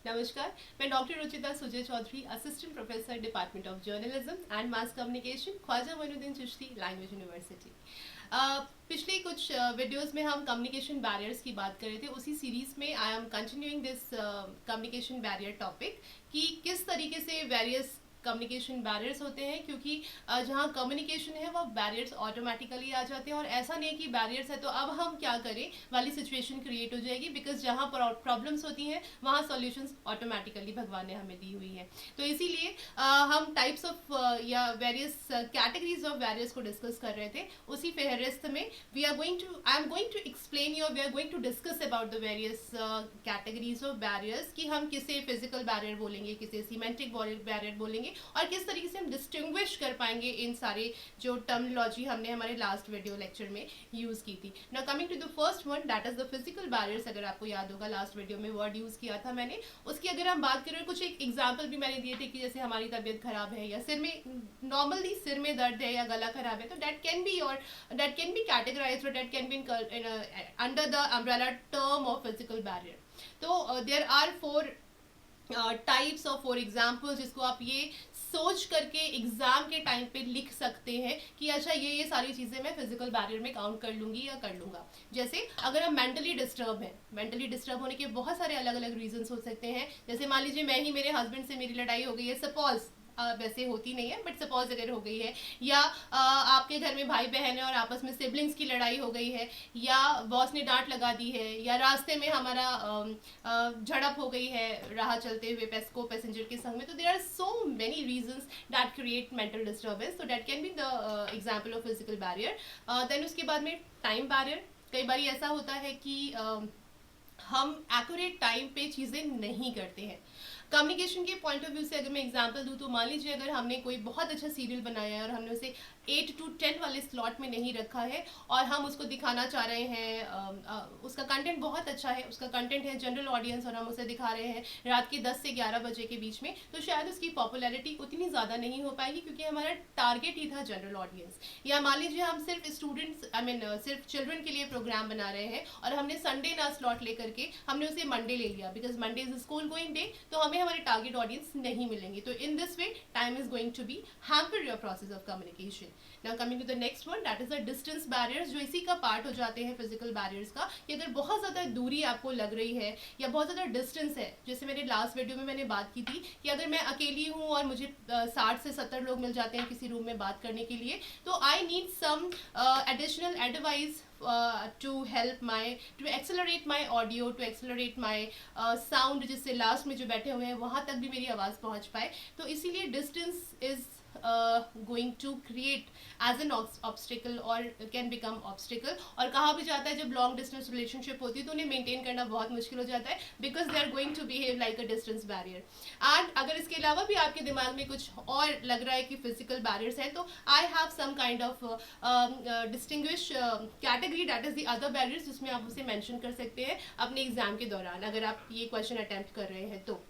नमस्कार, मैं doctor Ruchita Sujay Chaudhary, assistant professor department of journalism and mass communication, Khwaja Moinuddin Chishti language university. पिछले कुछ वीडियोस में हम कम्युनिकेशन बैरियर्स की बात कर रहे थे। उसी सीरीज में I am continuing this communication barrier topic कि किस तरीके से वेरियस कम्युनिकेशन बैरियर्स होते हैं, क्योंकि जहाँ कम्युनिकेशन है वह बैरियर्स ऑटोमेटिकली आ जाते हैं। और ऐसा नहीं कि बैरियर्स है तो अब हम क्या करें वाली सिचुएशन क्रिएट हो जाएगी, बिकॉज जहाँ प्रॉब्लम्स होती हैं वहाँ सॉल्यूशंस ऑटोमेटिकली भगवान ने हमें दी हुई है। तो इसीलिए हम टाइप्स ऑफ या वेरियस कैटेगरीज ऑफ बैरियर्स को डिस्कस कर रहे थे। उसी फहरिस्त में I am going to explain you, we are going to discuss about the various categories of barriers कि हम किसे फिजिकल बैरियर बोलेंगे, किसे सीमेंटिक बैरियर बोलेंगे, और किस तरीके से हम डिस्टिंग्विश कर पाएंगे इन सारे जो टर्मिनोलॉजी हमने हमारे लास्ट वीडियो लेक्चर में यूज की थी। Now coming to the first one, that is the physical barriers. अगर आपको याद होगा लास्ट वीडियो में वर्ड यूज किया था मैंने, उसकी अगर हम बात करें, कुछ एक एग्जाम्पल भी मैंने दिए थे कि जैसे हमारी तबीयत खराब है या सिर में नॉर्मली सिर में दर्द है या गला खराब है, तो दैट कैन बी कैटेगराइज्ड और that can be under the umbrella term of physical barrier. तो there are four types of for example जिसको आप ये सोच करके एग्जाम के टाइम पे लिख सकते हैं कि अच्छा ये सारी चीज़ें मैं फिजिकल बैरियर में काउंट कर लूंगी या कर लूंगा। जैसे अगर हम मेंटली डिस्टर्ब हैं, मेंटली डिस्टर्ब होने के बहुत सारे अलग अलग रीजंस हो सकते हैं। जैसे मान लीजिए मेरे हस्बैंड से मेरी लड़ाई हो गई है, सपोज वैसे होती नहीं है बट सपोज अगर हो गई है, या आपके घर में भाई बहन है और आपस में सिबलिंग्स की लड़ाई हो गई है, या बॉस ने डांट लगा दी है, या रास्ते में हमारा झड़प हो गई है राह चलते हुए पैसेंजर के संग में, तो there are so many reasons that create mental disturbance. तो that can be the example of physical barrier. Then उसके बाद में टाइम बैरियर। कई बार ऐसा होता है कि हम एक्यूरेट टाइम पे चीज़ें नहीं करते हैं। कम्युनिकेशन के पॉइंट ऑफ व्यू से अगर मैं एग्जांपल दूं तो मान लीजिए अगर हमने कोई बहुत अच्छा सीरियल बनाया है और हमने उसे 8 to 10 वाले स्लॉट में नहीं रखा है और हम उसको दिखाना चाह रहे हैं, उसका कंटेंट बहुत अच्छा है, उसका कंटेंट है जनरल ऑडियंस और हम उसे दिखा रहे हैं रात के 10 से 11 बजे के बीच में, तो शायद उसकी पॉपुलैरिटी उतनी ज़्यादा नहीं हो पाएगी क्योंकि हमारा टारगेट ही था जनरल ऑडियंस। या मान लीजिए हम सिर्फ स्टूडेंट्स सिर्फ चिल्ड्रन के लिए प्रोग्राम बना रहे हैं और हमने संडे ना स्लॉट लेकर के हमने उसे मंडे ले लिया, because Monday is school going day, तो हमें हमारे टारगेट ऑडियंस नहीं मिलेंगे। तो in this way time is going to be hamper your process of communication. Now coming to the next one, that is the distance barriers, जो इसी का part हो जाते हैं फिजिकल बैरियर्स का। कि अगर बहुत ज़्यादा दूरी आपको लग रही है या बहुत ज़्यादा डिस्टेंस है, जैसे मेरे लास्ट वीडियो में मैंने बात की थी कि अगर मैं अकेली हूँ और मुझे 60 से 70 लोग मिल जाते हैं किसी रूम में बात करने के लिए, तो I need some additional advice to accelerate my audio, to accelerate my sound, जिससे लास्ट में जो बैठे हुए हैं वहाँ तक भी मेरी आवाज़ पहुँच पाए। तो इसीलिए distance is going to create as an obstacle or can become obstacle। और कहा भी जाता है जब लॉन्ग डिस्टेंस रिलेशनशिप होती है तो उन्हें मेंटेन करना बहुत मुश्किल हो जाता है, because they are going to behave like a distance barrier. And अगर इसके अलावा भी आपके दिमाग में कुछ और लग रहा है कि फिजिकल बैरियर्स हैं, तो I have some kind of distinguish category, that is the other barriers, जिसमें आप उसे मेंशन कर सकते हैं अपने एग्जाम के दौरान अगर आप ये क्वेश्चन अटेम्प्ट कर रहे हैं तो।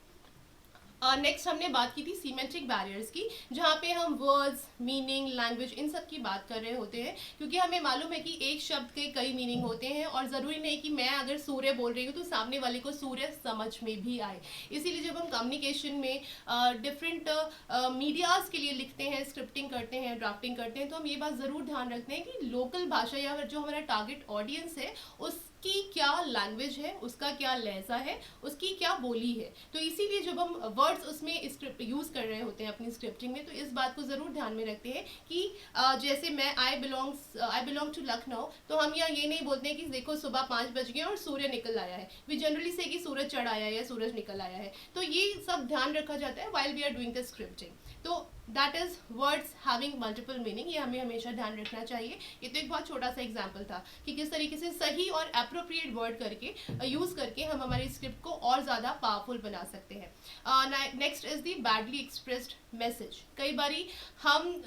नेक्स्ट हमने बात की थी सीमेंटिक बैरियर्स की, जहाँ पे हम वर्ड्स, मीनिंग, लैंग्वेज इन सब की बात कर रहे होते हैं, क्योंकि हमें मालूम है कि एक शब्द के कई मीनिंग होते हैं और ज़रूरी नहीं कि मैं अगर सूर्य बोल रही हूँ तो सामने वाले को सूर्य समझ में भी आए। इसीलिए जब हम कम्युनिकेशन में डिफरेंट मीडियाज़ के लिए लिखते हैं, स्क्रिप्टिंग करते हैं, ड्राफ्टिंग करते हैं, तो हम ये बात ज़रूर ध्यान रखते हैं कि लोकल भाषा या जो हमारा टारगेट ऑडियंस है उसकी क्या लैंग्वेज है, उसका क्या लहजा है, उसकी क्या बोली है। तो इसीलिए जब हम वर्ड्स उसमें स्क्रिप्ट यूज़ कर रहे होते हैं अपनी स्क्रिप्टिंग में, तो इस बात को ज़रूर ध्यान में रखते हैं कि जैसे मैं आई बिलोंग टू लखनऊ, तो हम यहाँ ये नहीं बोलते हैं कि देखो सुबह 5 बज गए और सूर्य निकल आया है, वी जनरली से कि सूरज चढ़ आया है या सूरज निकल आया है। तो ये सब ध्यान रखा जाता है while we are doing the scripting. तो that is words having multiple meaning, ये हमें हमेशा ध्यान रखना चाहिए। ये तो एक बहुत छोटा सा एग्जाम्पल था कि किस तरीके से सही और अप्रोप्रिएट वर्ड करके यूज करके हम हमारे स्क्रिप्ट को और ज़्यादा पावरफुल बना सकते हैं। Next is the badly expressed message. कई बारी हम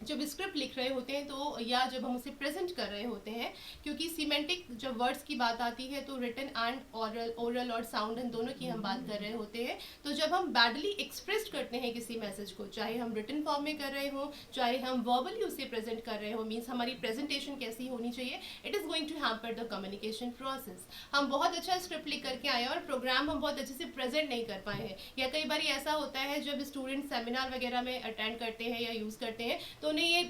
जब स्क्रिप्ट लिख रहे होते हैं तो या जब हम उसे प्रेजेंट कर रहे होते हैं, क्योंकि सीमेंटिक जब वर्ड्स की बात आती है तो रिटन एंड ओरल और साउंड इन दोनों की हम बात कर रहे होते हैं। तो जब हम बैडली एक्सप्रेस करते हैं किसी मैसेज को, चाहे हम रिटन फॉर्म में कर रहे हो, चाहे हम वर्बली उसे प्रेजेंट कर रहे हो, मीन्स हमारी प्रेजेंटेशन कैसी होनी चाहिए, it is going to hamper the communication process. हम बहुत अच्छा स्क्रिप्ट लिख करके आए और प्रोग्राम हम बहुत अच्छे से प्रेजेंट नहीं कर पाए हैं, या कई बार ऐसा होता है जब स्टूडेंट सेमिनार वगैरह में अटेंड करते हैं या यूज़ करते हैं तो उन्हें ये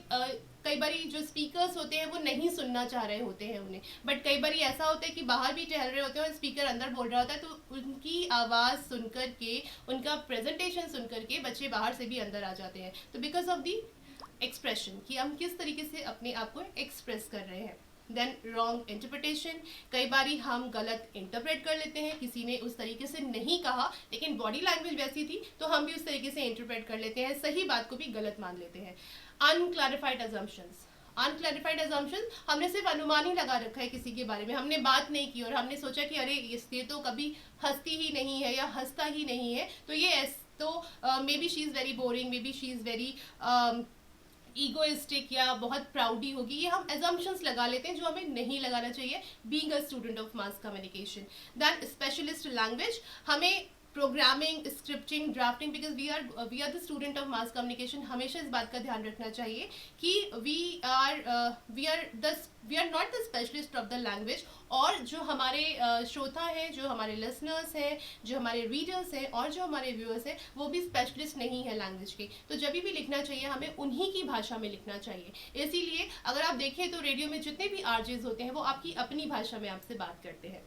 कई बार जो स्पीकर्स होते हैं वो नहीं सुनना चाह रहे होते हैं उन्हें, बट कई बार ऐसा होता है कि बाहर भी टहल रहे होते हैं और स्पीकर अंदर बोल रहा होता है, तो उनकी आवाज़ सुन करके, उनका प्रेजेंटेशन सुन करके बच्चे बाहर से भी अंदर आ जाते हैं। तो बिकॉज ऑफ दी एक्सप्रेशन कि हम किस तरीके से अपने आप को एक्सप्रेस कर रहे हैं। देन रॉन्ग इंटरप्रिटेशन, कई बार हम गलत इंटरप्रेट कर लेते हैं, किसी ने उस तरीके से नहीं कहा लेकिन बॉडी लैंग्वेज वैसी थी तो हम भी उस तरीके से इंटरप्रेट कर लेते हैं, सही बात को भी गलत मान लेते हैं। अनक्लैरिफाइड अजम्पशंस, अनक्लैरिफाइड अजम्पशन, हमने सिर्फ अनुमान ही लगा रखा है किसी के बारे में, हमने बात नहीं की और हमने सोचा कि अरे ये तो कभी हंसती ही नहीं है या हंसता ही नहीं है, तो ये तो may be she is very boring, may be she is very egoistic या बहुत प्राउडी होगी, ये हम एजम्पशंस लगा लेते हैं जो हमें नहीं लगाना चाहिए being a student of mass communication. Than specialist language, हमें programming, scripting, drafting, because we are the student of mass communication, हमेशा इस बात का ध्यान रखना चाहिए कि we are not the specialist of the language, और जो हमारे श्रोता हैं, जो हमारे लिसनर्स हैं, जो हमारे रीडर्स हैं और जो हमारे व्यूअर्स हैं, वो भी स्पेशलिस्ट नहीं है लैंग्वेज के, तो जब भी लिखना चाहिए हमें उन्हीं की भाषा में लिखना चाहिए। इसीलिए अगर आप देखें तो रेडियो में जितने भी आरजेस होते हैं वो आपकी अपनी भाषा में आपसे बात करते हैं।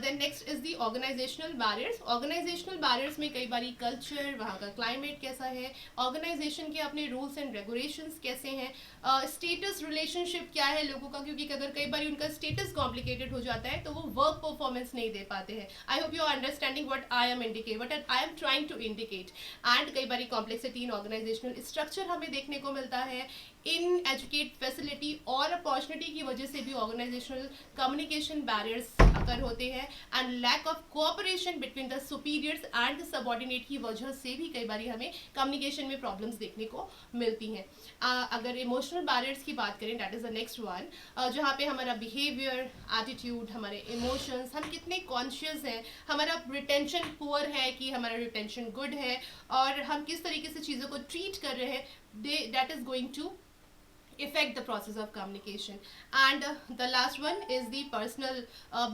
Then next is the organisational barriers. Organisational barriers में कई बार कल्चर, वहाँ का क्लाइमेट कैसा है, ऑर्गेनाइजेशन के अपने रूल्स एंड रेगुलेशंस कैसे हैं, स्टेटस रिलेशनशिप क्या है लोगों का, क्योंकि अगर कई बार उनका स्टेटस कॉम्प्लिकेटेड हो जाता है तो वो वर्क परफॉर्मेंस नहीं दे पाते हैं। I hope you are understanding what I am indicate, what I am trying to indicate. And कई बार कॉम्प्लेक्सिटी इन ऑर्गेनाइजेशनल स्ट्रक्चर हमें देखने को मिलता है, इन एजुकेट फैसिलिटी और अपॉर्चुनिटी की वजह से भी ऑर्गेनाइजेशनल कम्युनिकेशन बैरियर्स अकर होते हैं, and lack of cooperation between the superiors and the subordinate की वजह से भी कई बार हमें कम्युनिकेशन में प्रॉब्लम्स देखने को मिलती हैं। अगर इमोशनल बैरियर्स की बात करें, that is the next one, जहाँ पे हमारा बिहेवियर, एटीट्यूड, हमारे इमोशंस, हम कितने कॉन्शियस हैं, हमारा रिटेंशन पुअर है कि हमारा रिटेंशन गुड है, और हम किस तरीके से चीज़ों को ट्रीट कर रहे हैं, that is going to affect the process of communication. And the last one is the personal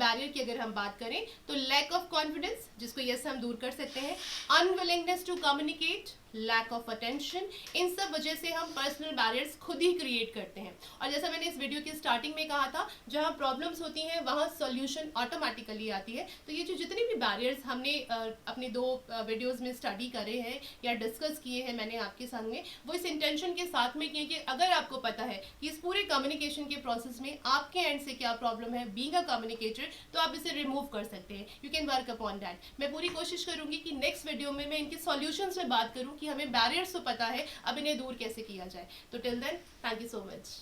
barrier की अगर हम बात करें तो lack of confidence, जिसको yes हम दूर कर सकते हैं, unwillingness to communicate, lack of attention, इन सब वजह से हम पर्सनल बैरियर्स खुद ही क्रिएट करते हैं। और जैसा मैंने इस वीडियो की स्टार्टिंग में कहा था, जहाँ प्रॉब्लम्स होती हैं वहाँ सॉल्यूशन ऑटोमेटिकली आती है। तो ये जो जितने भी बैरियर्स हमने अपने 2 वीडियोस में स्टडी करे हैं या डिस्कस किए हैं मैंने आपके सामने, वो इस इंटेंशन के साथ में किए कि अगर आपको पता है कि इस पूरे कम्युनिकेशन के प्रोसेस में आपके एंड से क्या प्रॉब्लम है बीइंग अ कम्युनिकेटर, तो आप इसे रिमूव कर सकते हैं, you can work upon that. मैं पूरी कोशिश करूंगी कि नेक्स्ट वीडियो में मैं इनके सॉल्यूशंस में बात करूं कि हमें बैरियर्स तो पता है, अब इन्हें दूर कैसे किया जाए। तो till then, thank you so much.